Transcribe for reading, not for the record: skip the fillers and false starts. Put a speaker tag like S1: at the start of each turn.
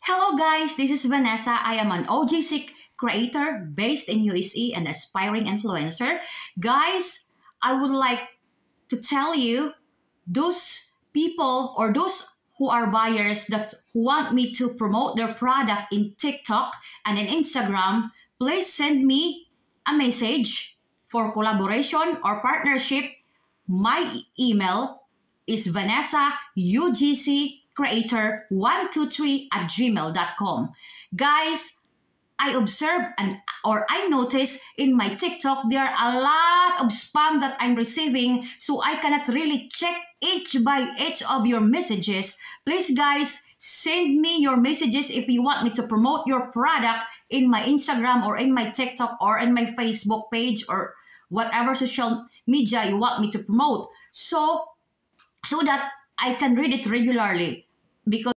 S1: Hello guys, this is Vanessa. I am an OGC creator based in USE and aspiring influencer. Guys, I would like to tell you those people or those who are buyers that want me to promote their product in TikTok and in Instagram, please send me a message for collaboration or partnership. My email is vanessaugcreator123@gmail.com. Guys, I observe or I notice in my TikTok there are a lot of spam that I'm receiving, so I cannot really check each by each of your messages. Please guys, send me your messages if you want me to promote your product in my Instagram or in my TikTok or in my Facebook page or whatever social media you want me to promote. So that I can read it regularly because